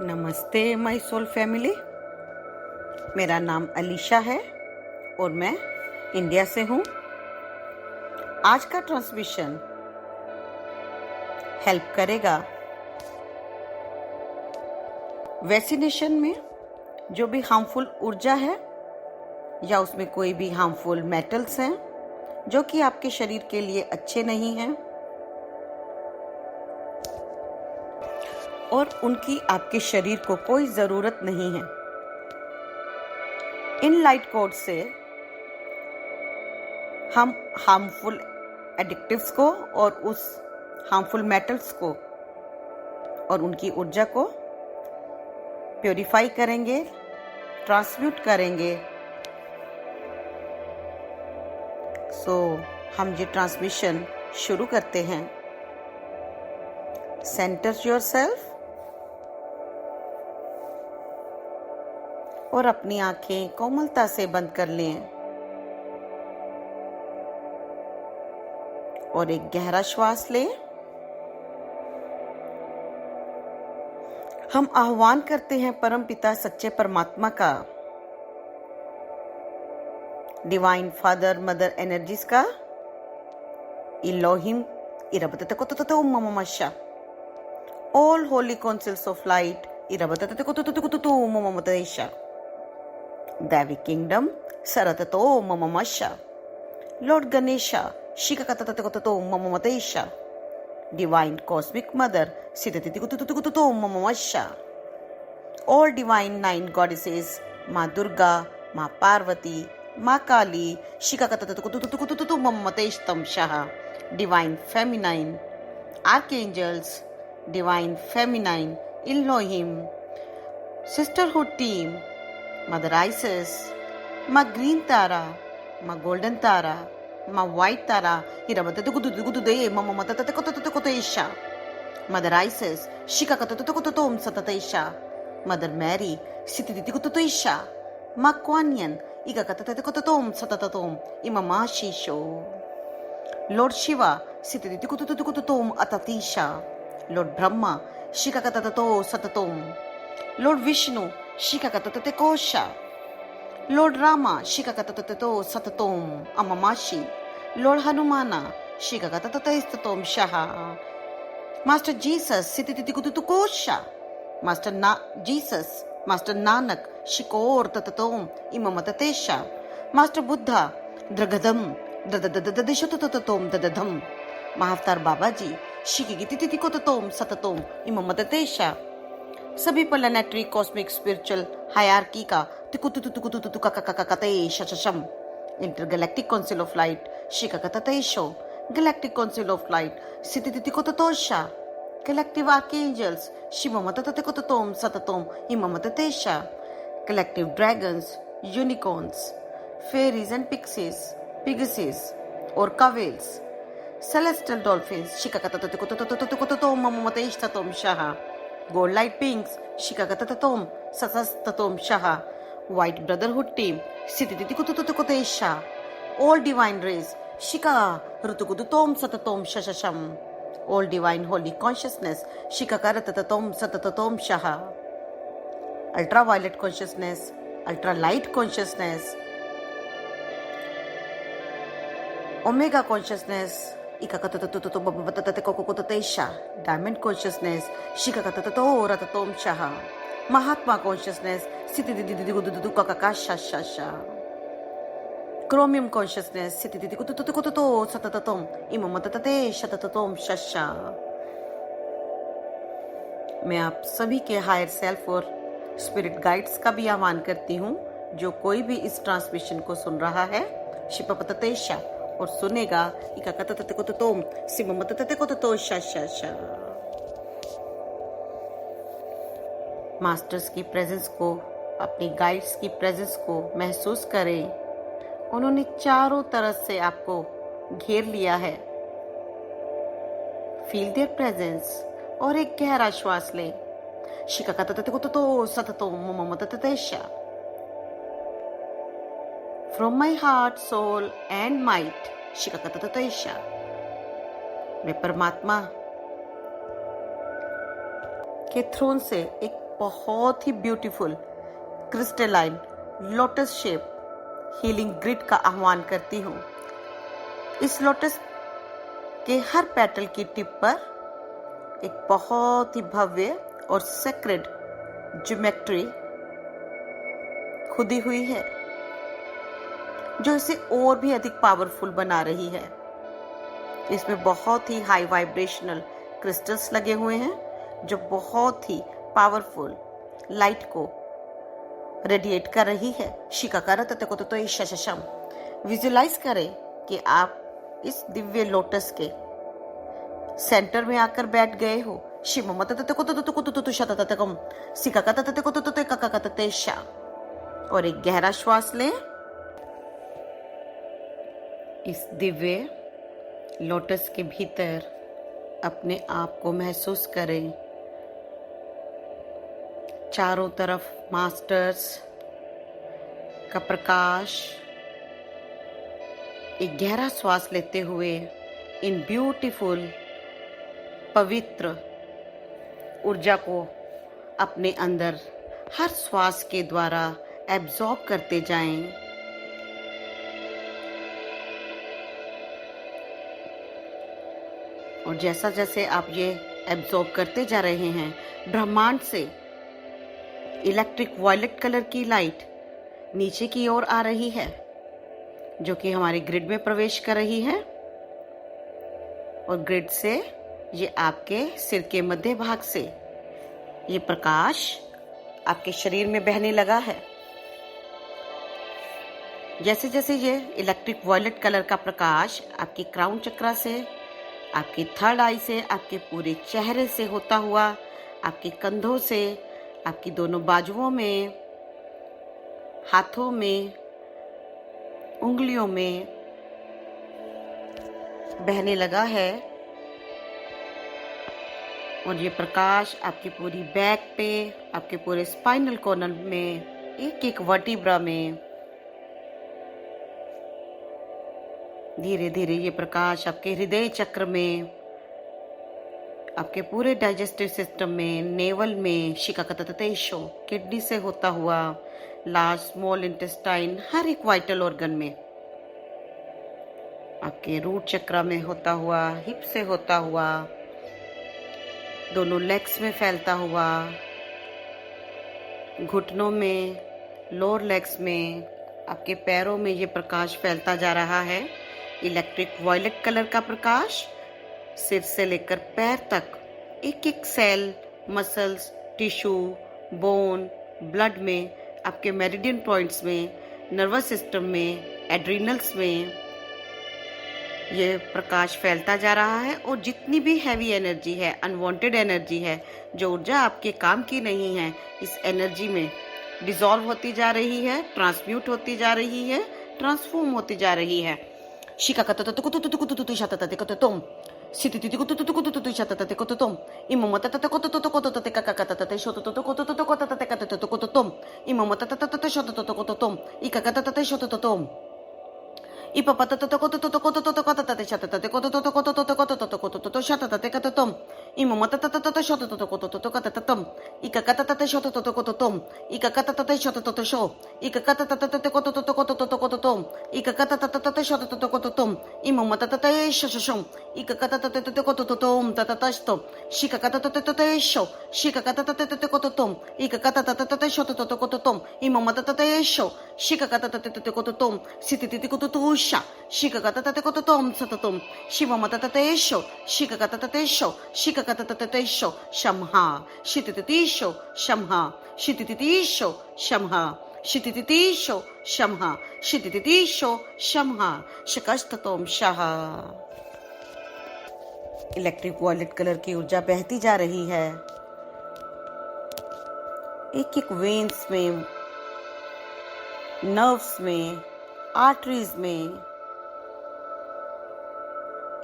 नमस्ते my soul family. मेरा नाम अलीशा है और मैं इंडिया से हूँ। आज का ट्रांसमिशन हेल्प करेगा वैक्सीनेशन में जो भी हार्मफुल ऊर्जा है या उसमें कोई भी हार्मफुल मेटल्स हैं जो कि आपके शरीर के लिए अच्छे नहीं हैं और उनकी आपके शरीर को कोई ज़रूरत नहीं है। इन लाइट कोड से हम हार्मफुल एडिक्टिव्स को और उस हार्मफुल मेटल्स को और उनकी ऊर्जा को प्योरीफाई करेंगे, ट्रांसम्यूट करेंगे। हम ये ट्रांसमिशन शुरू करते हैं। सेंटर योरसेल्फ और अपनी आंखें कोमलता से बंद कर लें और एक गहरा श्वास लें। हम आह्वान करते हैं परम पिता सच्चे परमात्मा का, डिवाइन फादर मदर एनर्जीज का, इलोहिम इरबतते को मममशा, all holy councils of light इरबतते को मममतेशा, दैवी किंगडम सरततो मममशा, लॉर्ड गणेशा शिककतततो मममतेशा, डिवाइन कॉस्मिक मदर सिततितिकुतुतुतुतु मममशा, ऑल डिवाइन 9 गॉडेसेस माँ दुर्गा, माँ पार्वती, माँ काली शिककततुतुतुतुतु मममतेशतमशा, divine feminine archangels, divine feminine Elohim, sisterhood team, mother Isis, माँ ग्रीन तारा, माँ गोल्डन तारा, माँ व्हाइट तारा हिरबततुकुतुतुकुतुदे मममतततकुतुतुकुतेशा, मदर आइसिस शिककततुतुकुतुतुम सततेशा, मदर मैरी सितितिकुतुतेशा, माँ क्वानियन इककतततकुतुतुम सतततुम इममाशीशो, लॉर्ड शिवा सितितिकुतुतुकुतुतुम अततीशा, लॉर्ड ब्रह्मा शिककतततो सततुम, लॉर्ड विष्णु शिककततते कोशा, लॉर्ड रामा शिककतततो सततोम अममाशी, लॉर्ड हनुमाना शिककतततस्ततोम शहा, मास्टर जीसस सितितिकुतुतुकोशा, जीसस मास्टर नानक शिकोर तततोम इममततेशा, मास्टर बुद्धा द्रगदम ददददददशतततोम ददधम, महाअवतार बाबा जी शिकिगितितिकुतुतोम सततोम इममततेशा, सभी प्लैनेटरी कॉस्मिक स्पिरिचुअल हायरार्की का तिकुतुतुतुकुतुतुकककककतेशशम, इंटरगैलेक्टिक काउंसिल ऑफ लाइट शिककततेशो, गैलेक्टिक काउंसिल ऑफ लाइट सितितितिकुतुतोशा, कलेक्टिव आर्कएंजल्स शिवमतततकुतुतोम सततोम इममततेशा, collective dragons, unicorns, fairies and pegasi और कावेल्स, सेलेस्टियल डॉल्फिन्स शिककतततकुतुतुतुकुतुतुम मममतेशततोम शहा, गोल्ड लाइट पिंक्स शिककतततोम सतस्ततोम शहा, व्हाइट ब्रदरहुड टीम सितितितिकुतुतुकुतेशा, ऑल डिवाइन रेस शिका ऋतुकुतुतोम सततोम शशशम, ऑल डिवाइन होली कॉन्शियसनेस शिककरतततोम सतततोम शहा, ultra violet consciousness, ultra light consciousness, omega consciousness इककतततततततततततेशा, डायमंड कॉन्शियसनेस शिककतततो रततोम शहा, महात्मा कॉन्शियसनेस सितितितिकुतुतुकककशशशा, क्रोमियम कॉन्शियसनेस सितितितिकुतुतुकुतुतो सतततोम इममततते शतततोम शशा। मैं आप सभी के हायर सेल्फ और स्पिरिट गाइड्स का भी आह्वान करती हूँ। जो कोई भी इस ट्रांसमिशन को सुन रहा है शिपपततेशा और सुनेगा इककतततकुतुतोम सिममतततकुतुतोशशशा। मास्टर्स की प्रेजेंस को, अपनी गाइड्स की प्रेजेंस को महसूस करें। उन्होंने चारों तरफ से आपको घेर लिया है। फील देयर प्रेजेंस और एक गहरा श्वास लें। शिककतततकुतुतो सततो मममतततेशा। From my heart, soul and might शिककतततेशा। मैं परमात्मा के थ्रोन से एक बहुत ही beautiful crystalline lotus shape healing grid का आह्वान करती हूँ। इस लोटस के हर पेटल की टिप पर एक बहुत ही भव्य और सेक्रेड ज्योमेट्री खुदी हुई है, जो इसे और भी अधिक पावरफुल बना रही है। इसमें बहुत ही हाई वाइब्रेशनल क्रिस्टल्स लगे हुए हैं, जो बहुत ही पावरफुल लाइट को रेडिएट कर रही है। शिकाकारा तत्व को तो शशम विजुलाइज करें कि आप इस दिव्य लोटस के सेंटर में आकर बैठ गए हो। शिममत तत्व को तो शततकम सिकाका तत्व को तो काका तत्शा। और एक गहरा श्वास लें। इस दिव्य लोटस के भीतर अपने आप को महसूस करें। चारों तरफ मास्टर्स का प्रकाश। एक गहरा श्वास लेते हुए इन ब्यूटीफुल पवित्र ऊर्जा को अपने अंदर हर श्वास के द्वारा एब्जॉर्ब करते जाएं। और जैसा जैसे आप ये एब्जॉर्ब करते जा रहे हैं, ब्रह्मांड से इलेक्ट्रिक वायलेट कलर की लाइट नीचे की ओर आ रही है, जो कि हमारे ग्रिड में प्रवेश कर रही है। और ग्रिड से ये आपके सिर के मध्य भाग से ये प्रकाश आपके शरीर में बहने लगा है। जैसे जैसे ये इलेक्ट्रिक वायलेट कलर का प्रकाश आपकी क्राउन चक्रा से, आपकी थर्ड आई से, आपके पूरे चेहरे से होता हुआ आपके कंधों से, आपकी दोनों बाजुओं में, हाथों में, उंगलियों में बहने लगा है। और ये प्रकाश आपकी पूरी बैक पे, आपके पूरे स्पाइनल कॉर्नर में, एक एक वर्टिब्रा में धीरे धीरे ये प्रकाश आपके हृदय चक्र में, आपके पूरे डाइजेस्टिव सिस्टम में, नेवल में, शिकाकततेशो किडनी से होता हुआ लार्ज स्मॉल इंटेस्टाइन, हर एक वाइटल ऑर्गन में, आपके रूट चक्र में होता हुआ, हिप से होता हुआ, दोनों लेग्स में फैलता हुआ, घुटनों में, लोअर लेग्स में, आपके पैरों में ये प्रकाश फैलता जा रहा है। इलेक्ट्रिक वायलेट कलर का प्रकाश सिर से लेकर पैर तक एक एक cell, muscles, tissue, bone, blood में, आपके मेरिडियन पॉइंट्स में, नर्वस सिस्टम में, एड्रिनल्स में ये प्रकाश फैलता जा रहा है। और जितनी भी हैवी एनर्जी है, अनवांटेड एनर्जी है, जो ऊर्जा आपके काम की नहीं है, इस एनर्जी में डिसॉल्व होती जा रही है, ट्रांसम्यूट होती जा रही है, ट्रांसफॉर्म होती जा रही है। शिकाकतततकुतुतुकुतुतुतुशतततकुतुतुम सितितितिकुतुतुकुतुतुशतततकुतुतुम इममतततकुतुतुकुतुतुकककतततकुतुतुकुतुतुकुतुतुम इममततततशतततकुतुतुम इककतततशतततकुतुतुम इपपतततकुतुतुकुतुतुकुतुतुकुतुतुकुतुतुकुतुतुकुतुतुकुतुतुकुतुतुकुतुतुम इममततततशतततकुतुतुकुतुतुम इककतततशतततकुतुतुम इककतततशतततशो इककतततकुतुतुकुतुतुकुतुतुकुतुतुम इककतततशतततकुतुतुम इममतततशशशम इककतततकुतुतुम तततस्तुम शिककतततशो शिककतततकुतुतुम इककतततशततकुतुतुम इममतततशो शिककततकुतुतुम सितितिकुतुतुशा शिककततकुतुतुम सततुम शिवमतततशो शिककततशो शिककततशो शम्हा शितितिशो शम्हा शितितिशो शम्हा शितितिशो शम्हा शितितिशो शम्हा शकस्ततोम शाह। इलेक्ट्रिक वायलेट कलर की ऊर्जा बहती जा रही है। एक एक वेन्स में, नर्व्स में, आर्टरीज में,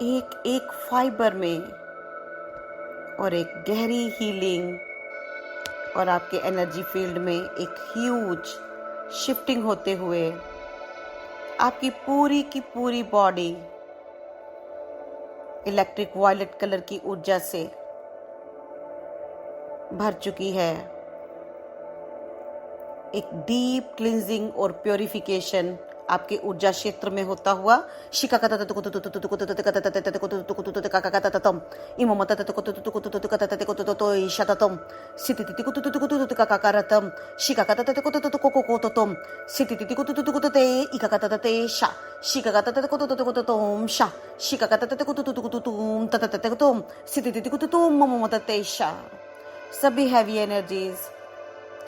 एक एक फाइबर में, और एक गहरी हीलिंग और आपके एनर्जी फील्ड में एक ह्यूज शिफ्टिंग होते हुए आपकी पूरी की पूरी बॉडी इलेक्ट्रिक वायलेट कलर की ऊर्जा से भर चुकी है। एक डीप क्लींजिंग और प्योरिफिकेशन आपके ऊर्जा क्षेत्र में होता हुआ सभी हैवी एनर्जीज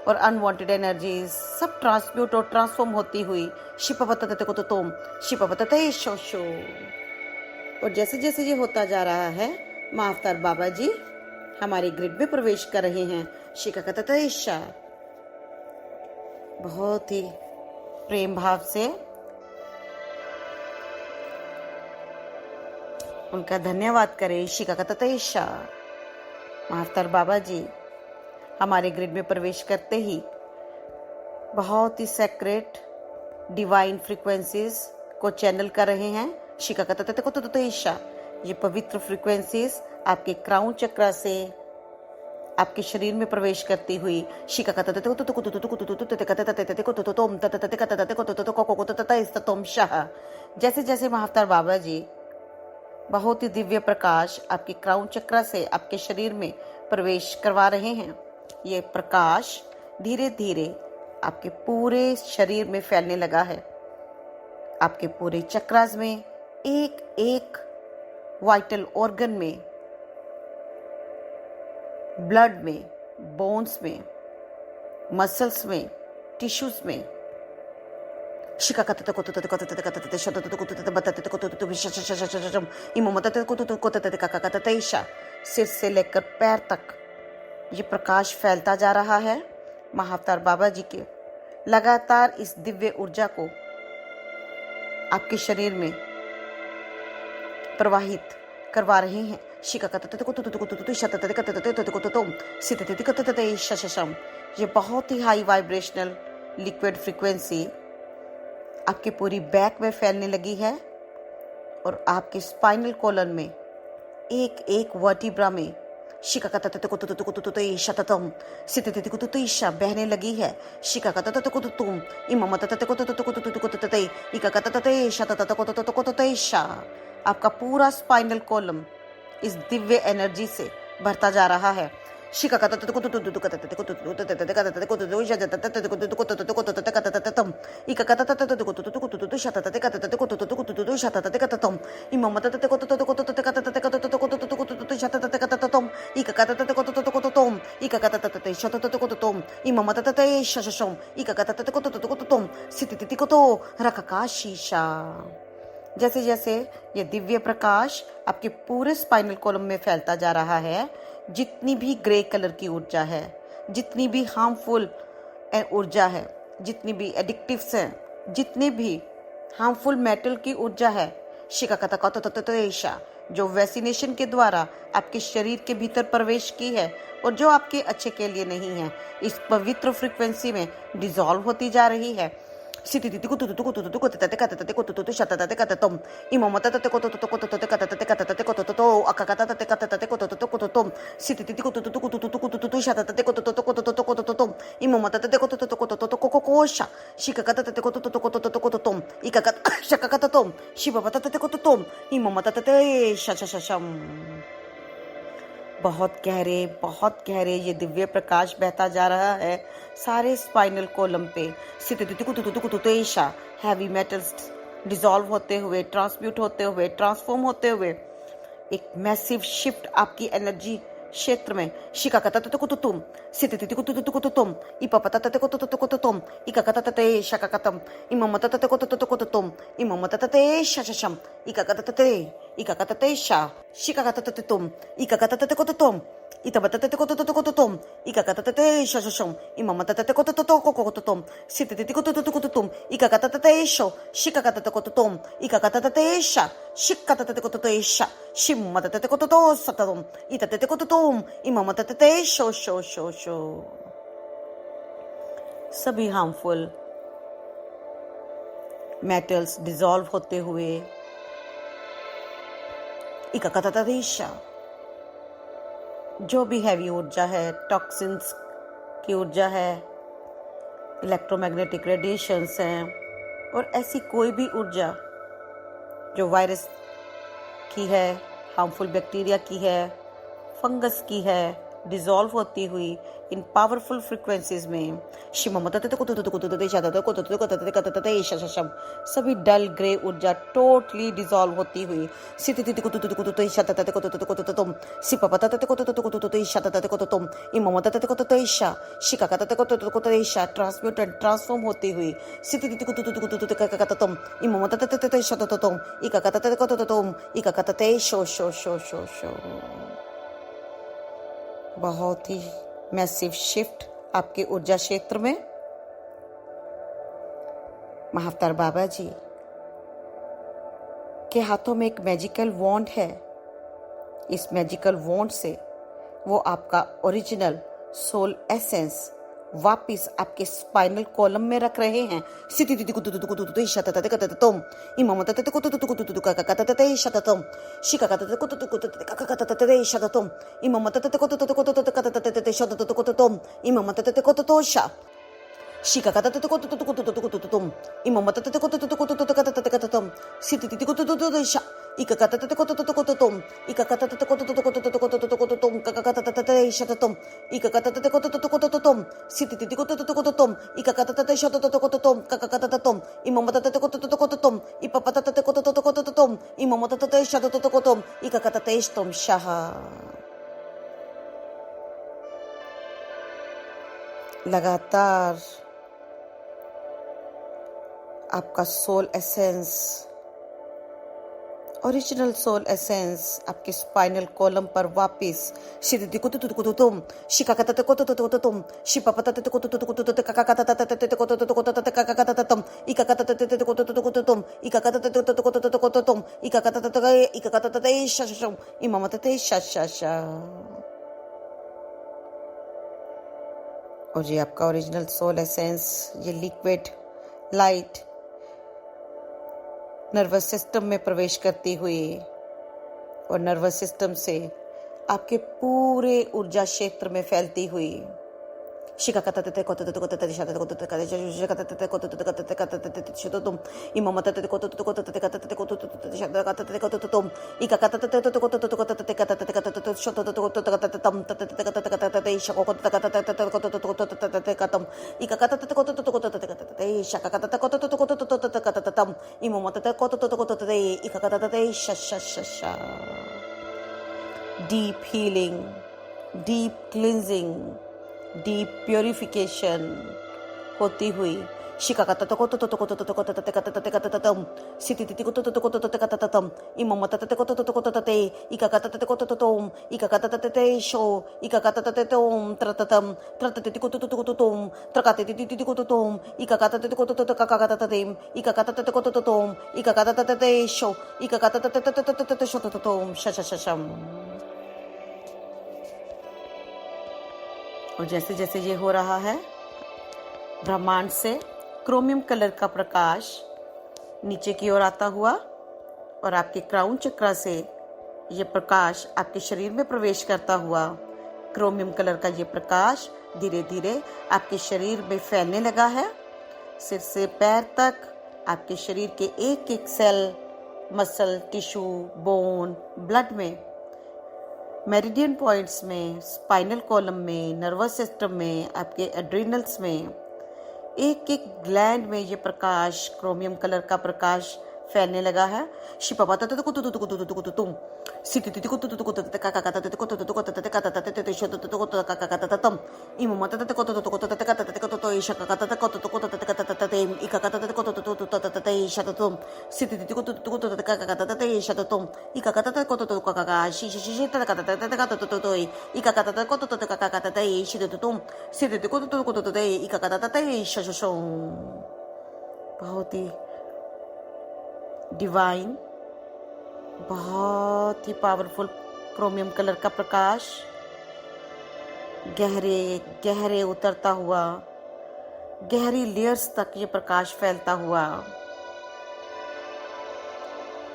और अनवांटेड एनर्जीज सब ट्रांसम्यूट और ट्रांसफॉर्म होती हुई शिपबतते शोशो। और जैसे जैसे ये होता जा रहा है, माँ अवतार बाबा जी हमारे ग्रिड में प्रवेश कर रहे हैं। शिकाकतते शा, बहुत ही प्रेम भाव से उनका धन्यवाद करें। शिकाकतते शा, माँ अवतार बाबा जी हमारे ग्रिड में प्रवेश करते ही बहुत ही सेक्रेट डिवाइन फ्रीक्वेंसीज को चैनल कर रहे हैं। शिकाकतशा, ये पवित्र फ्रीक्वेंसीज आपके क्राउन चक्र से आपके शरीर में प्रवेश करती हुई जैसे जैसे महाअवतार बाबा जी बहुत ही दिव्य प्रकाश आपके क्राउन चक्र से आपके शरीर में प्रवेश करवा रहे हैं, ये प्रकाश धीरे धीरे आपके पूरे शरीर में फैलने लगा है। आपके पूरे चक्रास में एक एक वाइटल ऑर्गन में, ब्लड में, बोन्स में, मसल्स में, टिश्यूज में सिर से लेकर पैर तक ये प्रकाश फैलता जा रहा है। महाअवतार बाबा जी के लगातार इस दिव्य ऊर्जा को आपके शरीर में प्रवाहित करवा रहे हैं। ये बहुत ही हाई वाइब्रेशनल लिक्विड फ्रीक्वेंसी आपके पूरी बैक में फैलने लगी है और आपके स्पाइनल कॉलम में एक एक वर्टिब्रा में बहने लगी है। आपका पूरा स्पाइनल कॉलम इस दिव्य एनर्जी से भरता जा रहा है। जैसे जैसे ये दिव्य प्रकाश आपके पूरे स्पाइनल कॉलम में फैलता जा रहा है, जितनी भी ग्रे कलर की ऊर्जा है, जितनी भी हार्मफुल ऊर्जा है, जितनी भी एडिक्टिव्स हैं, जितने भी हार्मफुल मेटल की ऊर्जा है, जो वैक्सीनेशन के द्वारा आपके शरीर के भीतर प्रवेश की है और जो आपके अच्छे के लिए नहीं है, इस पवित्र फ्रीक्वेंसी में डिसॉल्व होती जा रही है। बहुत गहरे ये दिव्य प्रकाश बहता जा रहा है सारे स्पाइनल कॉलम पे। हैवी मेटल्स डिसॉल्व होते हुए, ट्रांसम्यूट होते हुए, ट्रांसफॉर्म होते हुए एक मैसिव शिफ्ट आपकी एनर्जी क्षेत्र में सभी हार्मफुल मेटल्स डिसॉल्व होते हुए जो भी हैवी ऊर्जा है, टॉक्सिन्स की ऊर्जा है, इलेक्ट्रोमैग्नेटिक रेडिएशंस हैं और ऐसी कोई भी ऊर्जा जो वायरस की है, हार्मफुल बैक्टीरिया की है, फंगस की है, डिसॉल्व होती हुई इन पावरफुल फ्रीक्वेंसीज में सभी डल ग्रे ऊर्जा टोटली डिसॉल्व होती हुई ट्रांसम्यूट एंड ट्रांसफॉर्म होती हुई बहुत ही मैसिव शिफ्ट आपके ऊर्जा क्षेत्र में। महाअवतार बाबा जी के हाथों में एक मैजिकल वॉन्ड है। इस मैजिकल वॉन्ड से वो आपका ओरिजिनल सोल एसेंस वापिस आपके स्पाइनल कॉलम में रख रहे हैं। लगातार आपका soul essence, original soul essence आपके स्पाइनल कॉलम पर वापिस और ये आपका ओरिजिनल सोल एसेंस, ये लिक्विड लाइट नर्वस सिस्टम में प्रवेश करती हुई और नर्वस सिस्टम से आपके पूरे ऊर्जा क्षेत्र में फैलती हुई deep healing, deep cleansing, deep purification होती हुई और जैसे जैसे ये हो रहा है, ब्रह्मांड से क्रोमियम कलर का प्रकाश नीचे की ओर आता हुआ और आपके क्राउन चक्र से ये प्रकाश आपके शरीर में प्रवेश करता हुआ, क्रोमियम कलर का ये प्रकाश धीरे धीरे आपके शरीर में फैलने लगा है। सिर से पैर तक आपके शरीर के एक एक cell, muscle, tissue, bone, blood में, मेरिडियन पॉइंट्स में, स्पाइनल कॉलम में, नर्वस सिस्टम में, आपके एड्रिनल्स में, एक एक ग्लैंड में ये प्रकाश, क्रोमियम कलर का प्रकाश फैलने लगा है। बहुत ही डिवाइन, बहुत ही पावरफुल क्रोमियम कलर का प्रकाश गहरे गहरे उतरता हुआ, गहरी लेयर्स तक ये प्रकाश फैलता हुआ।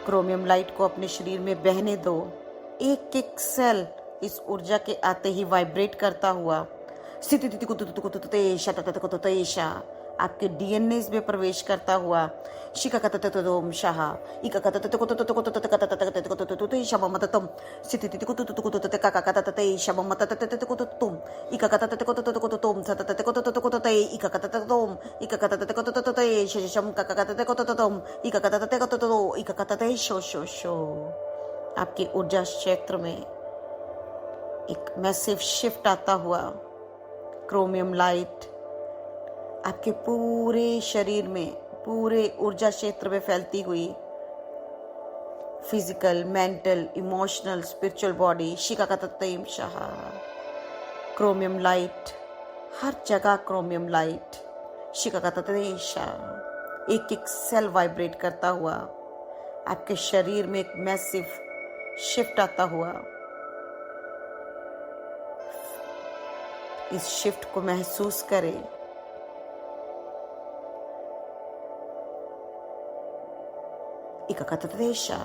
क्रोमियम लाइट को अपने शरीर में बहने दो। एक एक सेल इस ऊर्जा के आते ही वाइब्रेट करता हुआ आपके डीएनए में प्रवेश करता हुआ शिकाकतततोम शाह इकाकतततकोतततकतततकतततकतततकतततकतततकतततकतततम सितितितिकुतुतुकुतुतुतकाकाकतततै शममततततकुतुतुम इकाकतततकोतततकोततुम सतततकोतततकोततै इकाकतततोम इकाकतततकोततततै शशम काकाकततकोतततम इकाकतततकोतततो इकाकततै शो शो शो। आपकी ऊर्जा क्षेत्र में एक मैसिव शिफ्ट आता हुआ क्रोमियम लाइट आपके पूरे शरीर में, पूरे ऊर्जा क्षेत्र में फैलती हुई physical, mental, emotional, spiritual body शिकाकततैम शाह। क्रोमियम लाइट हर जगह, क्रोमियम लाइट शिकाकततै शाह। एक एक सेल वाइब्रेट करता हुआ आपके शरीर में एक मैसिव शिफ्ट आता हुआ। इस शिफ्ट को महसूस करें। इकाकततैशा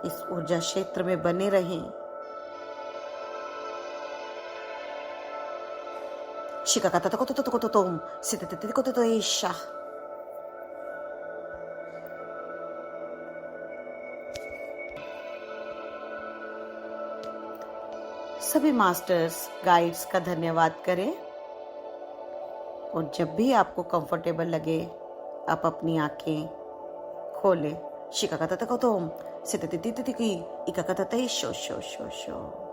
इस ऊर्जा क्षेत्र में बने रहें। शिकाकततकोततकोततोम सितितितिकोततैशा। सभी मास्टर्स, गाइड्स का धन्यवाद करें और जब भी आपको कंफर्टेबल लगे आप अपनी आंखें खोलें। शिकाकततकोतोम सितितितितिकी इकाकततै शो शो शो शो।